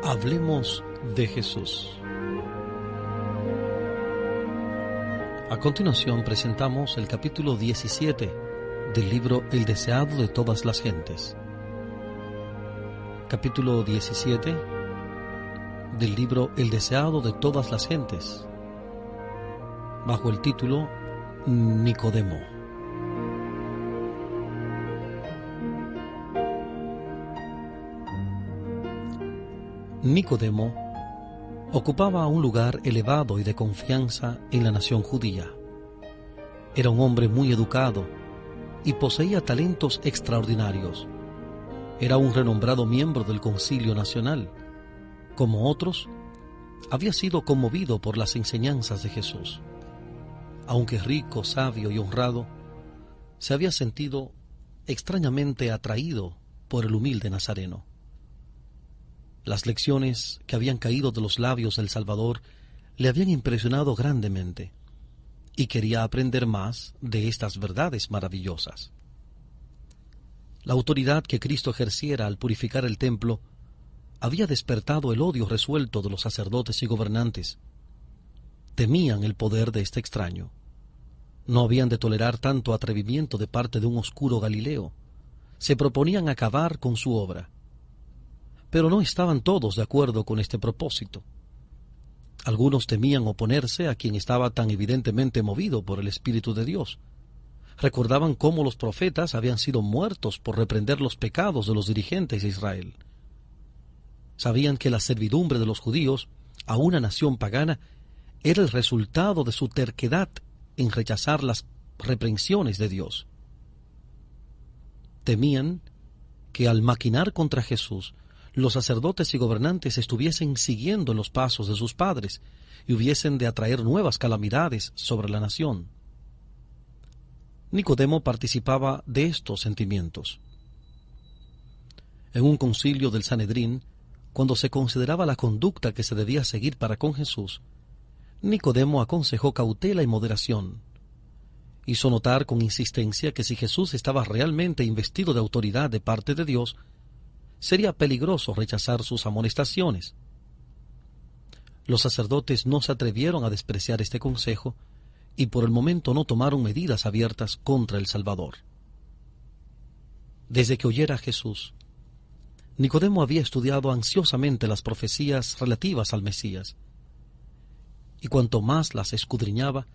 Hablemos de Jesús. A continuación presentamos el capítulo 17 del libro El deseado de todas las gentes. Capítulo 17 del libro El deseado de todas las gentes, bajo el título Nicodemo. Nicodemo ocupaba un lugar elevado y de confianza en la nación judía. Era un hombre muy educado y poseía talentos extraordinarios. Era un renombrado miembro del Concilio Nacional. Como otros, había sido conmovido por las enseñanzas de Jesús. Aunque rico, sabio y honrado, se había sentido extrañamente atraído por el humilde Nazareno. Las lecciones que habían caído de los labios del Salvador le habían impresionado grandemente y quería aprender más de estas verdades maravillosas. La autoridad que Cristo ejerciera al purificar el templo había despertado el odio resuelto de los sacerdotes y gobernantes. Temían el poder de este extraño. No habían de tolerar tanto atrevimiento de parte de un oscuro Galileo. Se proponían acabar con su obra. Pero no estaban todos de acuerdo con este propósito. Algunos temían oponerse a quien estaba tan evidentemente movido por el Espíritu de Dios. Recordaban cómo los profetas habían sido muertos por reprender los pecados de los dirigentes de Israel. Sabían que la servidumbre de los judíos a una nación pagana era el resultado de su terquedad en rechazar las reprensiones de Dios. Temían que al maquinar contra Jesús, los sacerdotes y gobernantes estuviesen siguiendo en los pasos de sus padres y hubiesen de atraer nuevas calamidades sobre la nación. Nicodemo participaba de estos sentimientos. En un concilio del Sanedrín, cuando se consideraba la conducta que se debía seguir para con Jesús, Nicodemo aconsejó cautela y moderación. Hizo notar con insistencia que si Jesús estaba realmente investido de autoridad de parte de Dios, sería peligroso rechazar sus amonestaciones. Los sacerdotes no se atrevieron a despreciar este consejo y por el momento no tomaron medidas abiertas contra el Salvador. Desde que oyera a Jesús, Nicodemo había estudiado ansiosamente las profecías relativas al Mesías, y cuanto más las escudriñaba,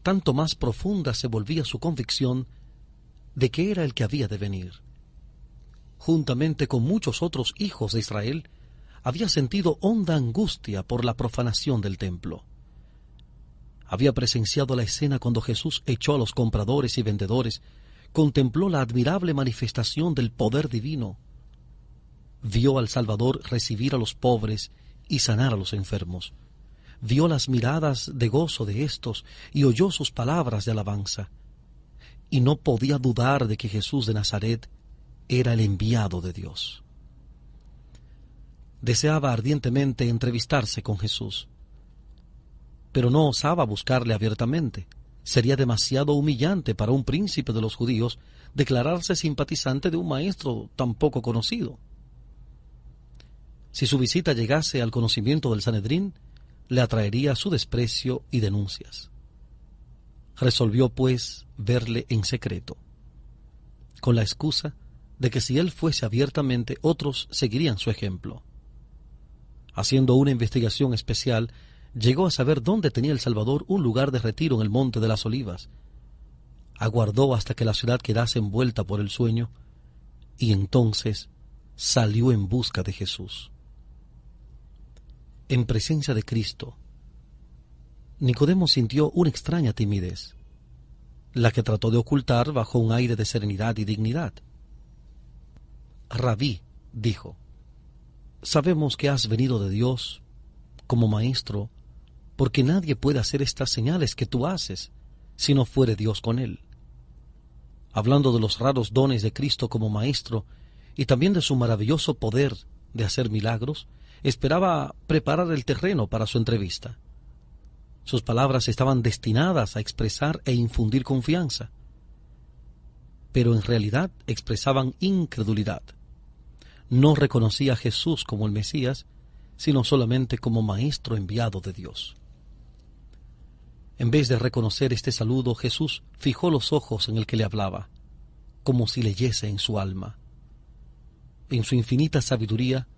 tanto más profunda se volvía su convicción de que era el que había de venir. Juntamente con muchos otros hijos de Israel, había sentido honda angustia por la profanación del templo. Había presenciado la escena cuando Jesús echó a los compradores y vendedores, contempló la admirable manifestación del poder divino, vio al Salvador recibir a los pobres y sanar a los enfermos, vio las miradas de gozo de éstos y oyó sus palabras de alabanza, y no podía dudar de que Jesús de Nazaret era el enviado de Dios. Deseaba ardientemente entrevistarse con Jesús, pero no osaba buscarle abiertamente. Sería demasiado humillante para un príncipe de los judíos declararse simpatizante de un maestro tan poco conocido. Si su visita llegase al conocimiento del Sanedrín, le atraería su desprecio y denuncias. Resolvió, pues, verle en secreto, con la excusa de que si él fuese abiertamente, otros seguirían su ejemplo. Haciendo una investigación especial, llegó a saber dónde tenía el Salvador un lugar de retiro en el Monte de las Olivas. Aguardó hasta que la ciudad quedase envuelta por el sueño, y entonces salió en busca de Jesús. En presencia de Cristo, Nicodemo sintió una extraña timidez, la que trató de ocultar bajo un aire de serenidad y dignidad. Rabí, dijo, sabemos que has venido de Dios como maestro, porque nadie puede hacer estas señales que tú haces si no fuere Dios con él. Hablando de los raros dones de Cristo como maestro y también de su maravilloso poder de hacer milagros, esperaba preparar el terreno para su entrevista. Sus palabras estaban destinadas a expresar e infundir confianza, pero en realidad expresaban incredulidad. No reconocía a Jesús como el Mesías, sino solamente como maestro enviado de Dios. En vez de reconocer este saludo, Jesús fijó los ojos en el que le hablaba, como si leyese en su alma. En su infinita sabiduría,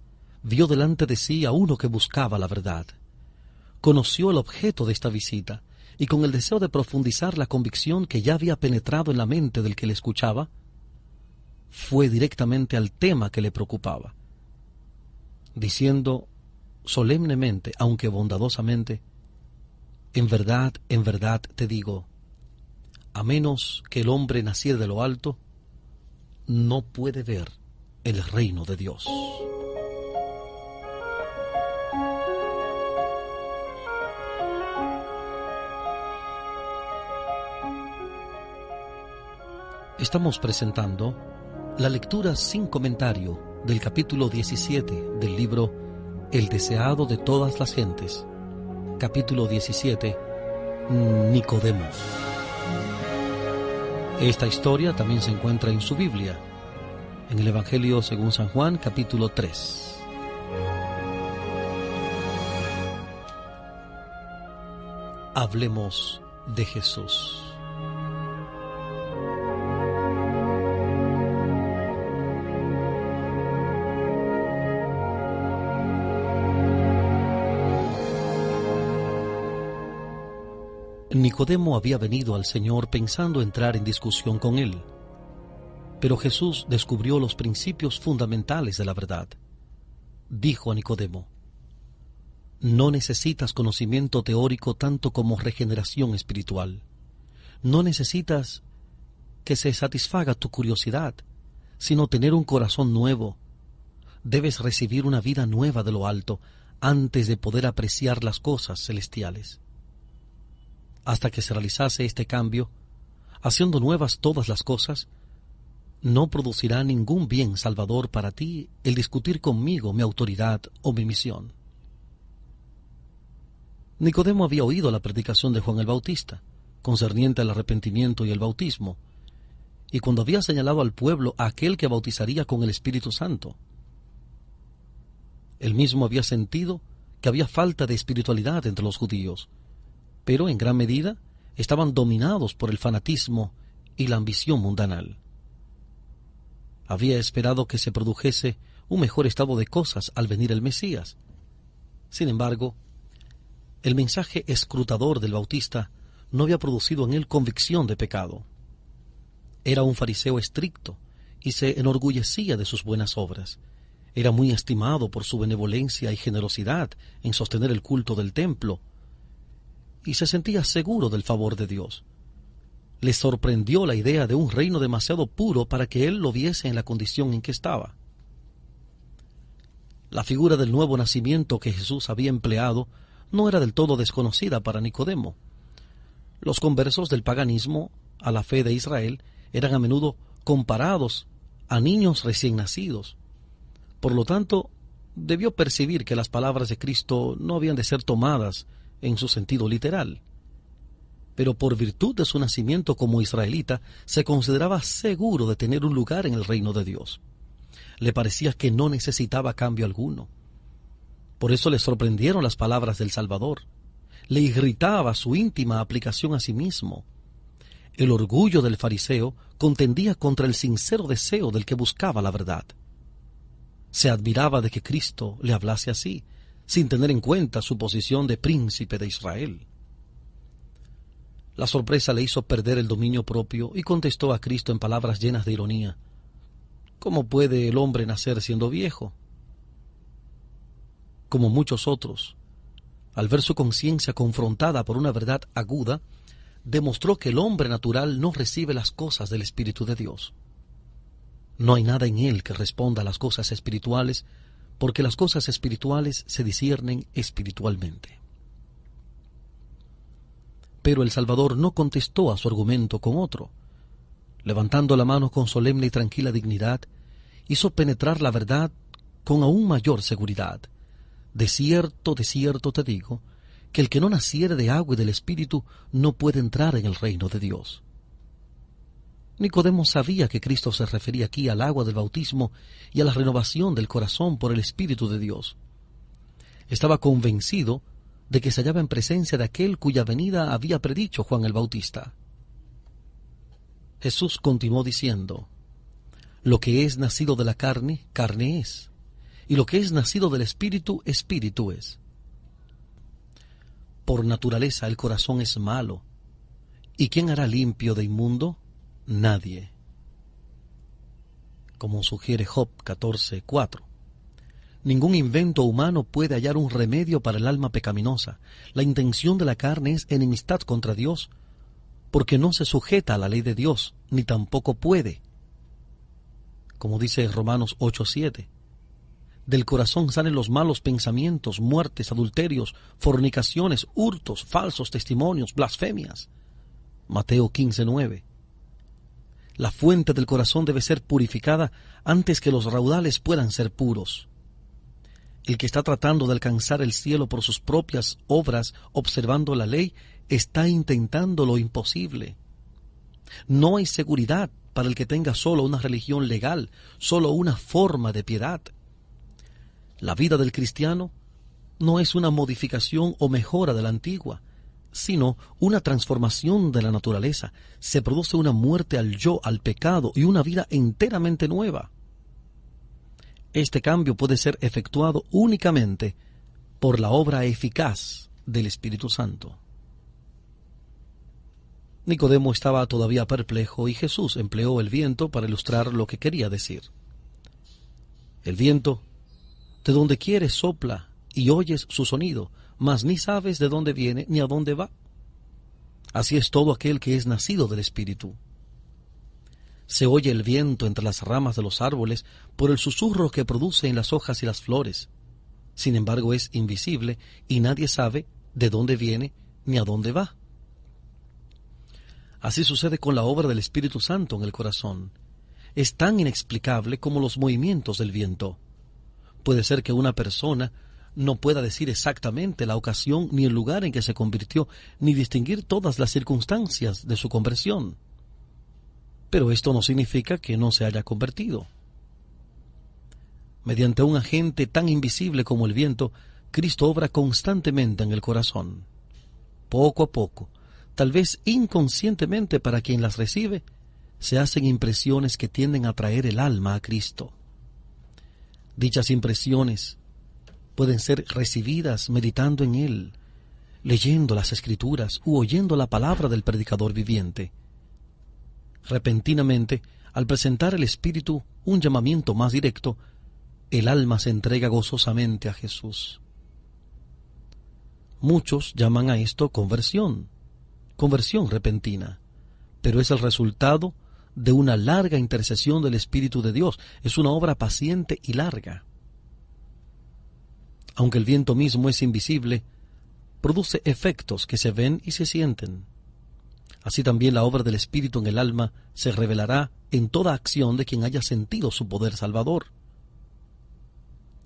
vio delante de sí a uno que buscaba la verdad. Conoció el objeto de esta visita, y con el deseo de profundizar la convicción que ya había penetrado en la mente del que le escuchaba, fue directamente al tema que le preocupaba, diciendo solemnemente, aunque bondadosamente: en verdad te digo, a menos que el hombre naciera de lo alto, no puede ver el reino de Dios. Estamos presentando la lectura sin comentario del capítulo 17 del libro El deseado de todas las gentes, capítulo 17, Nicodemo. Esta historia también se encuentra en su Biblia, en el Evangelio según San Juan, capítulo 3. Hablemos de Jesús. Nicodemo había venido al Señor pensando entrar en discusión con él, pero Jesús descubrió los principios fundamentales de la verdad. Dijo a Nicodemo: no necesitas conocimiento teórico tanto como regeneración espiritual. No necesitas que se satisfaga tu curiosidad, sino tener un corazón nuevo. Debes recibir una vida nueva de lo alto antes de poder apreciar las cosas celestiales. Hasta que se realizase este cambio, haciendo nuevas todas las cosas, no producirá ningún bien salvador para ti el discutir conmigo mi autoridad o mi misión. Nicodemo había oído la predicación de Juan el Bautista, concerniente al arrepentimiento y el bautismo, y cuando había señalado al pueblo a aquel que bautizaría con el Espíritu Santo. Él mismo había sentido que había falta de espiritualidad entre los judíos, pero en gran medida estaban dominados por el fanatismo y la ambición mundanal. Había esperado que se produjese un mejor estado de cosas al venir el Mesías. Sin embargo, el mensaje escrutador del Bautista no había producido en él convicción de pecado. Era un fariseo estricto y se enorgullecía de sus buenas obras. Era muy estimado por su benevolencia y generosidad en sostener el culto del templo, y se sentía seguro del favor de Dios. Le sorprendió la idea de un reino demasiado puro para que él lo viese en la condición en que estaba. La figura del nuevo nacimiento que Jesús había empleado no era del todo desconocida para Nicodemo. Los conversos del paganismo a la fe de Israel eran a menudo comparados a niños recién nacidos. Por lo tanto, debió percibir que las palabras de Cristo no habían de ser tomadas en su sentido literal. Pero por virtud de su nacimiento como israelita, se consideraba seguro de tener un lugar en el reino de Dios. Le parecía que no necesitaba cambio alguno. Por eso le sorprendieron las palabras del Salvador. Le irritaba su íntima aplicación a sí mismo. El orgullo del fariseo contendía contra el sincero deseo del que buscaba la verdad. Se admiraba de que Cristo le hablase así, sin tener en cuenta su posición de príncipe de Israel. La sorpresa le hizo perder el dominio propio y contestó a Cristo en palabras llenas de ironía: ¿cómo puede el hombre nacer siendo viejo? Como muchos otros, al ver su conciencia confrontada por una verdad aguda, demostró que el hombre natural no recibe las cosas del Espíritu de Dios. No hay nada en él que responda a las cosas espirituales, porque las cosas espirituales se disciernen espiritualmente. Pero el Salvador no contestó a su argumento con otro. Levantando la mano con solemne y tranquila dignidad, hizo penetrar la verdad con aún mayor seguridad. De cierto te digo, que el que no naciere de agua y del Espíritu no puede entrar en el reino de Dios. Nicodemo sabía que Cristo se refería aquí al agua del bautismo y a la renovación del corazón por el Espíritu de Dios. Estaba convencido de que se hallaba en presencia de aquel cuya venida había predicho Juan el Bautista. Jesús continuó diciendo: lo que es nacido de la carne, carne es, y lo que es nacido del Espíritu, Espíritu es. Por naturaleza el corazón es malo, ¿y quién hará limpio de inmundo? Nadie. Como sugiere Job 14:4. Ningún invento humano puede hallar un remedio para el alma pecaminosa. La intención de la carne es enemistad contra Dios, porque no se sujeta a la ley de Dios, ni tampoco puede. Como dice Romanos 8:7. Del corazón salen los malos pensamientos, muertes, adulterios, fornicaciones, hurtos, falsos testimonios, blasfemias. Mateo 15:9. La fuente del corazón debe ser purificada antes que los raudales puedan ser puros. El que está tratando de alcanzar el cielo por sus propias obras, observando la ley, está intentando lo imposible. No hay seguridad para el que tenga solo una religión legal, solo una forma de piedad. La vida del cristiano no es una modificación o mejora de la antigua, sino una transformación de la naturaleza. Se produce una muerte al yo, al pecado, y una vida enteramente nueva. Este cambio puede ser efectuado únicamente por la obra eficaz del Espíritu Santo. Nicodemo estaba todavía perplejo y Jesús empleó el viento para ilustrar lo que quería decir. El viento, de donde quiere, sopla y oyes su sonido, mas ni sabes de dónde viene ni a dónde va. Así es todo aquel que es nacido del Espíritu. Se oye el viento entre las ramas de los árboles por el susurro que produce en las hojas y las flores. Sin embargo, es invisible y nadie sabe de dónde viene ni a dónde va. Así sucede con la obra del Espíritu Santo en el corazón. Es tan inexplicable como los movimientos del viento. Puede ser que una persona no pueda decir exactamente la ocasión ni el lugar en que se convirtió, ni distinguir todas las circunstancias de su conversión. Pero esto no significa que no se haya convertido. Mediante un agente tan invisible como el viento, Cristo obra constantemente en el corazón. Poco a poco, tal vez inconscientemente para quien las recibe, se hacen impresiones que tienden a atraer el alma a Cristo. Dichas impresiones pueden ser recibidas meditando en Él, leyendo las Escrituras u oyendo la palabra del predicador viviente. Repentinamente, al presentar el Espíritu un llamamiento más directo, el alma se entrega gozosamente a Jesús. Muchos llaman a esto conversión repentina, pero es el resultado de una larga intercesión del Espíritu de Dios. Es una obra paciente y larga. Aunque el viento mismo es invisible, produce efectos que se ven y se sienten. Así también la obra del Espíritu en el alma se revelará en toda acción de quien haya sentido su poder salvador.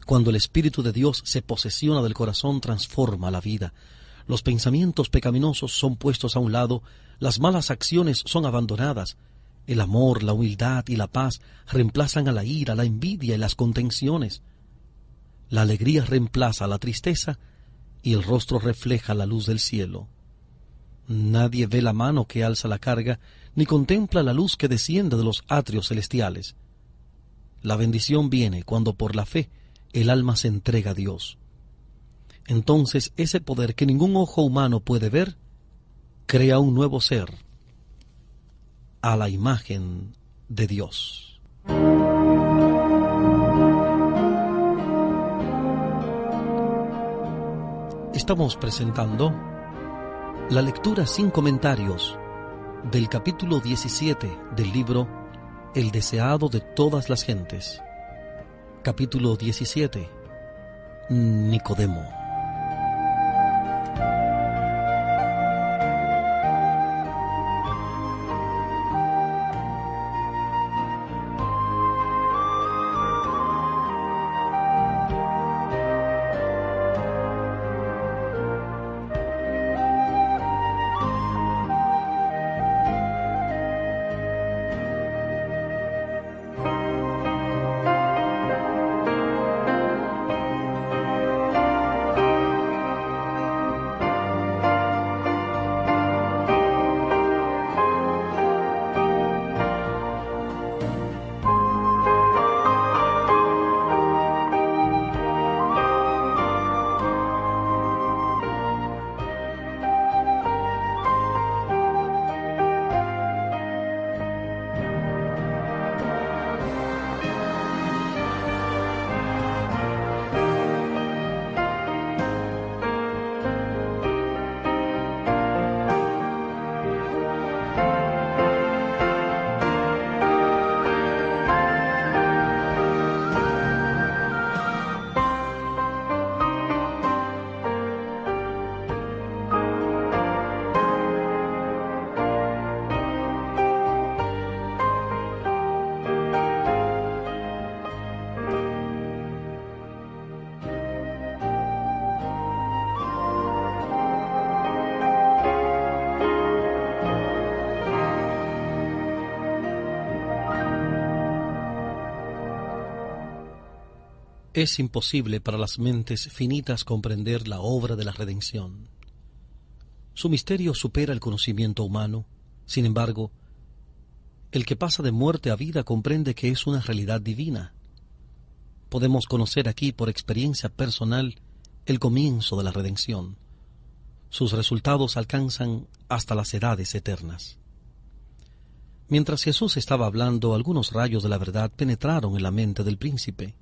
Cuando el Espíritu de Dios se posesiona del corazón, transforma la vida. Los pensamientos pecaminosos son puestos a un lado, las malas acciones son abandonadas, el amor, la humildad y la paz reemplazan a la ira, la envidia y las contenciones. La alegría reemplaza a la tristeza y el rostro refleja la luz del cielo. Nadie ve la mano que alza la carga, ni contempla la luz que desciende de los atrios celestiales. La bendición viene cuando por la fe el alma se entrega a Dios. Entonces ese poder que ningún ojo humano puede ver, crea un nuevo ser a la imagen de Dios. Estamos presentando la lectura sin comentarios del capítulo 17 del libro El deseado de todas las gentes. Capítulo 17. Nicodemo. Es imposible para las mentes finitas comprender la obra de la redención. Su misterio supera el conocimiento humano. Sin embargo, el que pasa de muerte a vida comprende que es una realidad divina. Podemos conocer aquí por experiencia personal el comienzo de la redención. Sus resultados alcanzan hasta las edades eternas. Mientras Jesús estaba hablando, algunos rayos de la verdad penetraron en la mente del príncipe.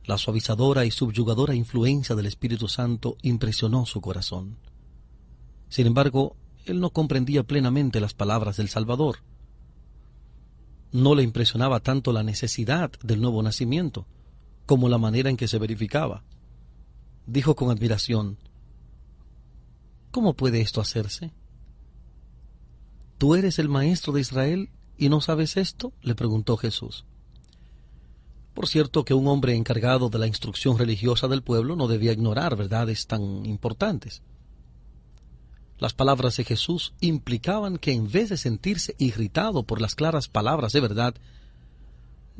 La suavizadora y subyugadora influencia del Espíritu Santo impresionó su corazón. Sin embargo, él no comprendía plenamente las palabras del Salvador. No le impresionaba tanto la necesidad del nuevo nacimiento como la manera en que se verificaba. Dijo con admiración: ¿cómo puede esto hacerse? ¿Tú eres el maestro de Israel y no sabes esto?, le preguntó Jesús. Por cierto que un hombre encargado de la instrucción religiosa del pueblo no debía ignorar verdades tan importantes. Las palabras de Jesús implicaban que en vez de sentirse irritado por las claras palabras de verdad,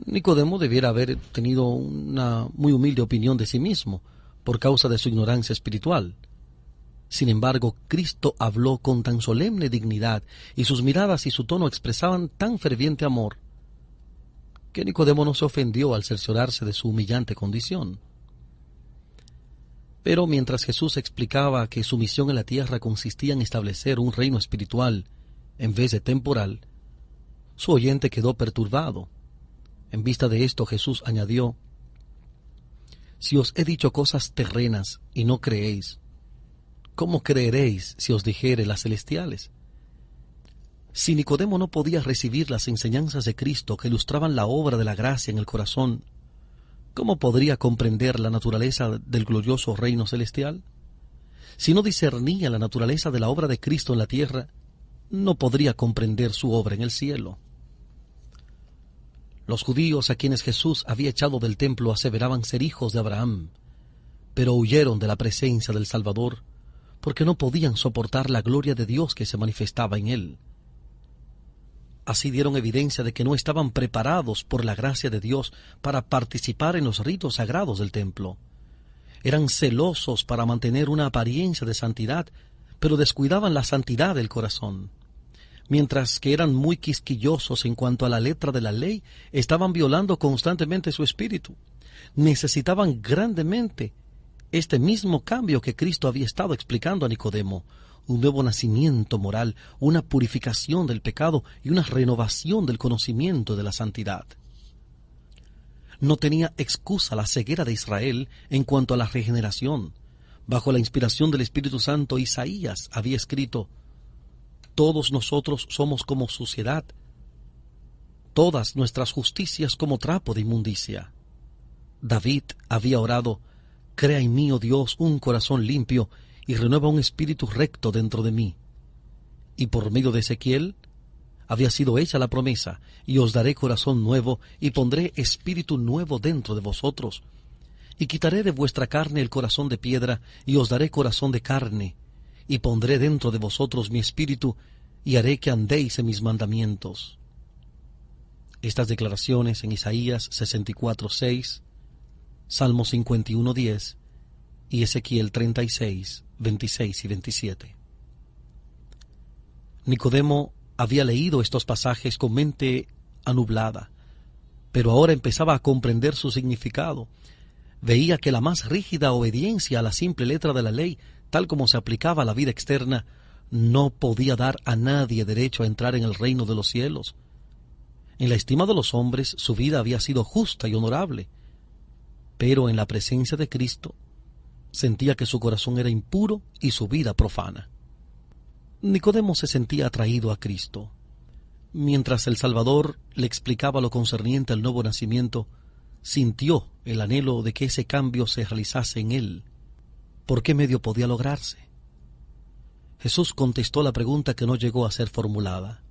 Nicodemo debiera haber tenido una muy humilde opinión de sí mismo por causa de su ignorancia espiritual. Sin embargo, Cristo habló con tan solemne dignidad y sus miradas y su tono expresaban tan ferviente amor que Nicodemo no se ofendió al cerciorarse de su humillante condición. Pero mientras Jesús explicaba que su misión en la tierra consistía en establecer un reino espiritual en vez de temporal, su oyente quedó perturbado. En vista de esto, Jesús añadió: si os he dicho cosas terrenas y no creéis, ¿cómo creeréis si os dijere las celestiales? Si Nicodemo no podía recibir las enseñanzas de Cristo que ilustraban la obra de la gracia en el corazón, ¿cómo podría comprender la naturaleza del glorioso reino celestial? Si no discernía la naturaleza de la obra de Cristo en la tierra, no podría comprender su obra en el cielo. Los judíos a quienes Jesús había echado del templo aseveraban ser hijos de Abraham, pero huyeron de la presencia del Salvador porque no podían soportar la gloria de Dios que se manifestaba en él. Así dieron evidencia de que no estaban preparados por la gracia de Dios para participar en los ritos sagrados del templo. Eran celosos para mantener una apariencia de santidad, pero descuidaban la santidad del corazón. Mientras que eran muy quisquillosos en cuanto a la letra de la ley, estaban violando constantemente su espíritu. Necesitaban grandemente este mismo cambio que Cristo había estado explicando a Nicodemo: un nuevo nacimiento moral, una purificación del pecado y una renovación del conocimiento de la santidad. No tenía excusa la ceguera de Israel en cuanto a la regeneración. Bajo la inspiración del Espíritu Santo, Isaías había escrito: todos nosotros somos como suciedad, todas nuestras justicias como trapo de inmundicia. David había orado: crea en mí, oh Dios, un corazón limpio y renueva un espíritu recto dentro de mí. Y por medio de Ezequiel había sido hecha la promesa: y os daré corazón nuevo, y pondré espíritu nuevo dentro de vosotros. Y quitaré de vuestra carne el corazón de piedra, y os daré corazón de carne, y pondré dentro de vosotros mi espíritu, y haré que andéis en mis mandamientos. Estas declaraciones en Isaías 64:6, Salmo 51:10 y Ezequiel 36, 26 y 27. Nicodemo había leído estos pasajes con mente anublada, pero ahora empezaba a comprender su significado. Veía que la más rígida obediencia a la simple letra de la ley, tal como se aplicaba a la vida externa, no podía dar a nadie derecho a entrar en el reino de los cielos. En la estima de los hombres, su vida había sido justa y honorable, pero en la presencia de Cristo, sentía que su corazón era impuro y su vida profana. Nicodemo se sentía atraído a Cristo. Mientras el Salvador le explicaba lo concerniente al nuevo nacimiento, sintió el anhelo de que ese cambio se realizase en él. ¿Por qué medio podía lograrse? Jesús contestó la pregunta que no llegó a ser formulada.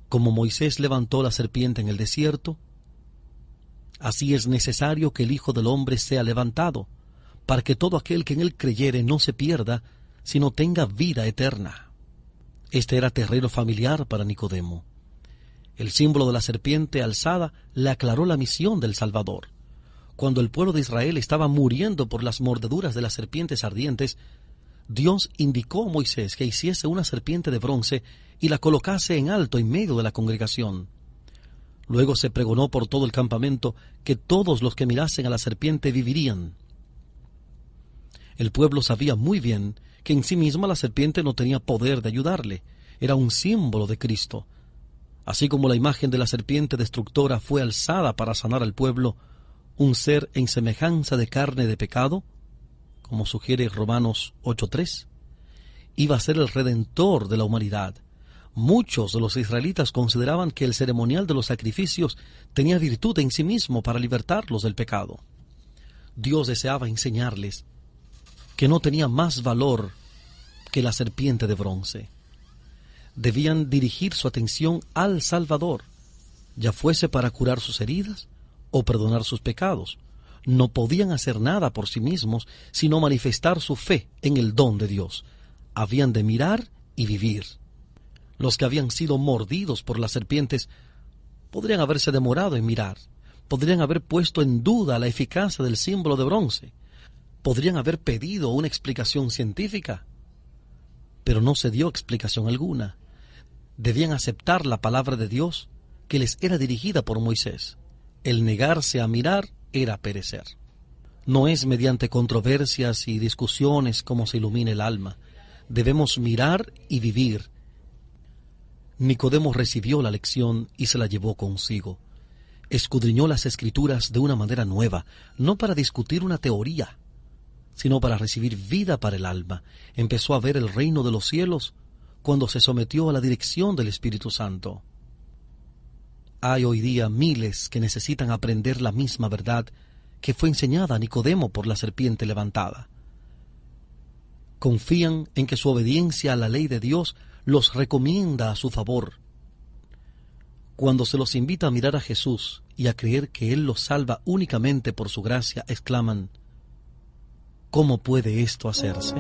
Como Moisés levantó la serpiente en el desierto, así es necesario que el Hijo del Hombre sea levantado, para que todo aquel que en él creyere no se pierda, sino tenga vida eterna. Este era terreno familiar para Nicodemo. El símbolo de la serpiente alzada le aclaró la misión del Salvador. cuando el pueblo de Israel estaba muriendo por las mordeduras de las serpientes ardientes, Dios indicó a Moisés que hiciese una serpiente de bronce y la colocase en alto en medio de la congregación. Luego se pregonó por todo el campamento que todos los que mirasen a la serpiente vivirían. El pueblo sabía muy bien que en sí misma la serpiente no tenía poder de ayudarle, era un símbolo de Cristo. Así como la imagen de la serpiente destructora fue alzada para sanar al pueblo, un ser en semejanza de carne de pecado, como sugiere Romanos 8:3, iba a ser el redentor de la humanidad. Muchos de los israelitas consideraban que el ceremonial de los sacrificios tenía virtud en sí mismo para libertarlos del pecado. Dios deseaba enseñarles que no tenía más valor que la serpiente de bronce. Debían dirigir su atención al Salvador, ya fuese para curar sus heridas o perdonar sus pecados. No podían hacer nada por sí mismos, sino manifestar su fe en el don de Dios. Habían de mirar y vivir. Los que habían sido mordidos por las serpientes podrían haberse demorado en mirar, podrían haber puesto en duda la eficacia del símbolo de bronce, podrían haber pedido una explicación científica, pero no se dio explicación alguna. Debían aceptar la palabra de Dios que les era dirigida por Moisés. El negarse a mirar era perecer. No es mediante controversias y discusiones como se ilumina el alma. Debemos mirar y vivir. Nicodemo recibió la lección y se la llevó consigo. Escudriñó las Escrituras de una manera nueva, no para discutir una teoría, sino para recibir vida para el alma. Empezó a ver el reino de los cielos cuando se sometió a la dirección del Espíritu Santo. Hay hoy día miles que necesitan aprender la misma verdad que fue enseñada a Nicodemo por la serpiente levantada. Confían en que su obediencia a la ley de Dios los recomienda a su favor. Cuando se los invita a mirar a Jesús y a creer que Él los salva únicamente por su gracia, exclaman: ¿cómo puede esto hacerse?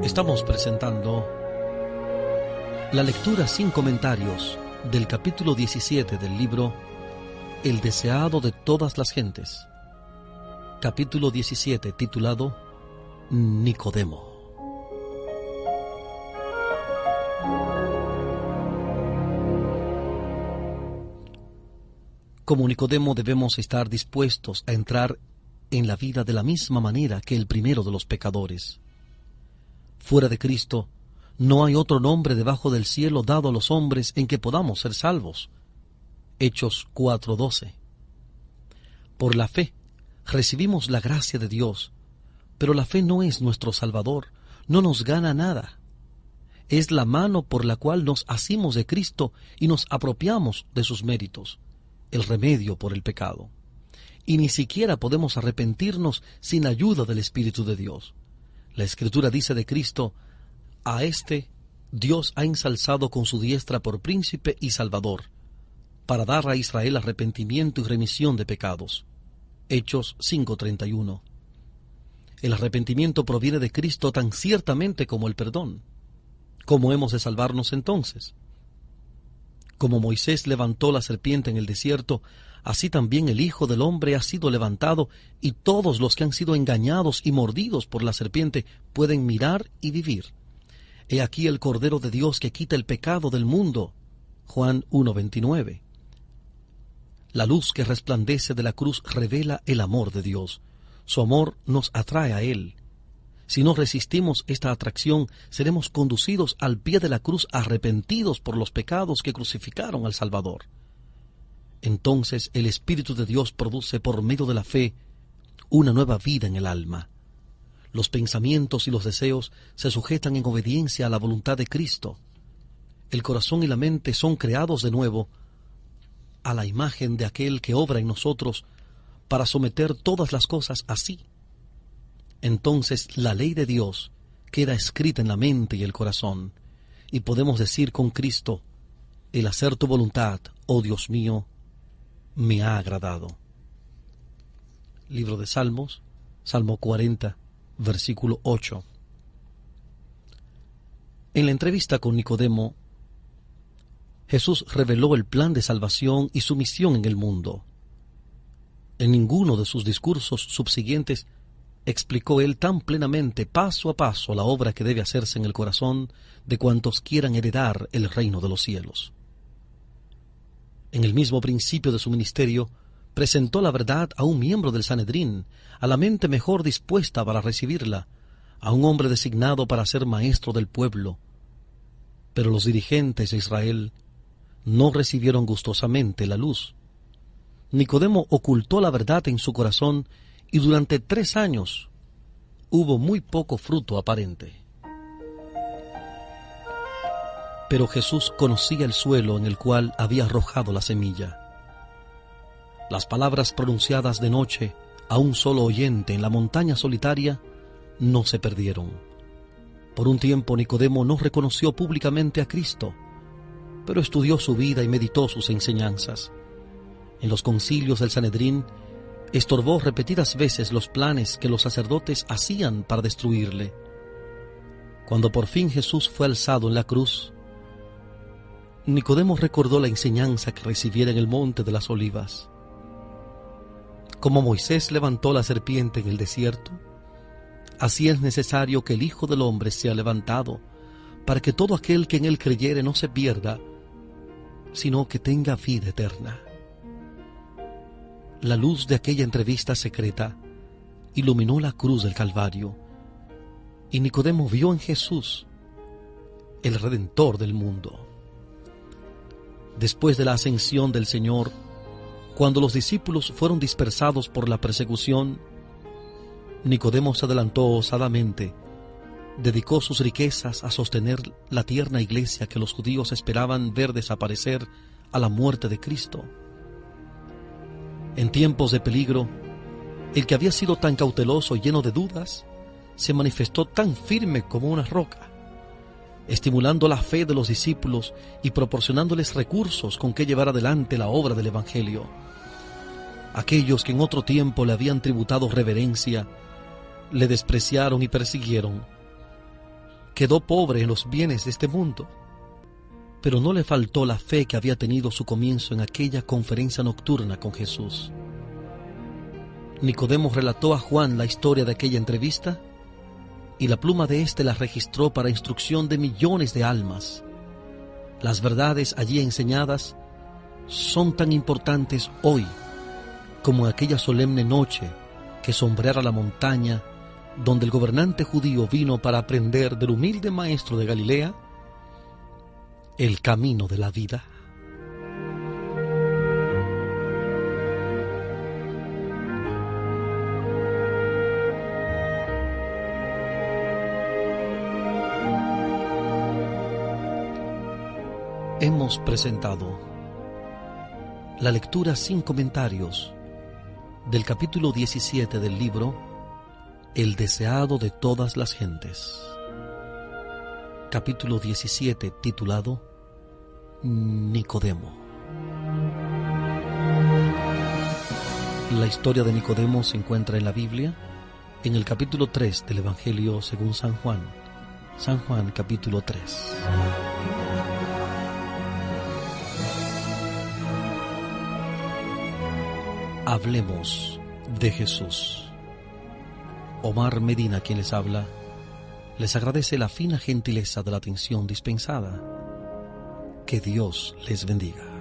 Estamos presentando la lectura sin comentarios del capítulo 17 del libro El deseado de todas las gentes. Capítulo 17, titulado Nicodemo. Como Nicodemo debemos estar dispuestos a entrar en la vida de la misma manera que el primero de los pecadores. Fuera de Cristo, no hay otro nombre debajo del cielo dado a los hombres en que podamos ser salvos. Hechos 4:12. Por la fe recibimos la gracia de Dios, pero la fe no es nuestro Salvador, no nos gana nada. Es la mano por la cual nos asimos de Cristo y nos apropiamos de sus méritos, el remedio por el pecado. Y ni siquiera podemos arrepentirnos sin ayuda del Espíritu de Dios. La Escritura dice de Cristo: a éste Dios ha ensalzado con su diestra por príncipe y salvador, para dar a Israel arrepentimiento y remisión de pecados. Hechos 5:31. El arrepentimiento proviene de Cristo tan ciertamente como el perdón. ¿Cómo hemos de salvarnos entonces? Como Moisés levantó la serpiente en el desierto, así también el Hijo del Hombre ha sido levantado, y todos los que han sido engañados y mordidos por la serpiente pueden mirar y vivir. He aquí el Cordero de Dios que quita el pecado del mundo. Juan 1:29. La luz que resplandece de la cruz revela el amor de Dios. Su amor nos atrae a Él. Si no resistimos esta atracción, seremos conducidos al pie de la cruz arrepentidos por los pecados que crucificaron al Salvador. Entonces el Espíritu de Dios produce por medio de la fe una nueva vida en el alma. Los pensamientos y los deseos se sujetan en obediencia a la voluntad de Cristo. El corazón y la mente son creados de nuevo a la imagen de aquel que obra en nosotros para someter todas las cosas a sí. Entonces la ley de Dios queda escrita en la mente y el corazón, y podemos decir con Cristo: el hacer tu voluntad, oh Dios mío, me ha agradado. Libro de Salmos, Salmo 40, versículo 8. En la entrevista con Nicodemo, Jesús reveló el plan de salvación y su misión en el mundo. En ninguno de sus discursos subsiguientes explicó él tan plenamente, paso a paso, la obra que debe hacerse en el corazón de cuantos quieran heredar el reino de los cielos. En el mismo principio de su ministerio, presentó la verdad a un miembro del Sanedrín, a la mente mejor dispuesta para recibirla, a un hombre designado para ser maestro del pueblo. Pero los dirigentes de Israel no recibieron gustosamente la luz. Nicodemo ocultó la verdad en su corazón y durante 3 años hubo muy poco fruto aparente. Pero Jesús conocía el suelo en el cual había arrojado la semilla. Las palabras pronunciadas de noche a un solo oyente en la montaña solitaria no se perdieron. Por un tiempo Nicodemo no reconoció públicamente a Cristo, pero estudió su vida y meditó sus enseñanzas. En los concilios del Sanedrín estorbó repetidas veces los planes que los sacerdotes hacían para destruirle. Cuando por fin Jesús fue alzado en la cruz, Nicodemo recordó la enseñanza que recibiera en el monte de las Olivas. Como Moisés levantó la serpiente en el desierto, así es necesario que el Hijo del Hombre sea levantado, para que todo aquel que en él creyere no se pierda, sino que tenga vida eterna. La luz de aquella entrevista secreta iluminó la cruz del Calvario, y Nicodemo vio en Jesús el Redentor del mundo. Después de la ascensión del Señor, cuando los discípulos fueron dispersados por la persecución, Nicodemo se adelantó osadamente, dedicó sus riquezas a sostener la tierna iglesia que los judíos esperaban ver desaparecer a la muerte de Cristo. En tiempos de peligro, el que había sido tan cauteloso y lleno de dudas, se manifestó tan firme como una roca, estimulando la fe de los discípulos y proporcionándoles recursos con que llevar adelante la obra del Evangelio. Aquellos que en otro tiempo le habían tributado reverencia, le despreciaron y persiguieron. Quedó pobre en los bienes de este mundo, pero no le faltó la fe que había tenido su comienzo en aquella conferencia nocturna con Jesús. Nicodemo relató a Juan la historia de aquella entrevista, y la pluma de éste la registró para instrucción de millones de almas. Las verdades allí enseñadas son tan importantes hoy como en aquella solemne noche que sombreara la montaña donde el gobernante judío vino para aprender del humilde maestro de Galilea el camino de la vida. Hemos presentado la lectura sin comentarios del capítulo 17 del libro El deseado de todas las gentes. Capítulo 17, titulado Nicodemo. La historia de Nicodemo se encuentra en la Biblia, en el capítulo 3 del Evangelio según San Juan. San Juan, capítulo 3. Hablemos de Jesús. Omar Medina, quien les habla, les agradece la fina gentileza de la atención dispensada. Que Dios les bendiga.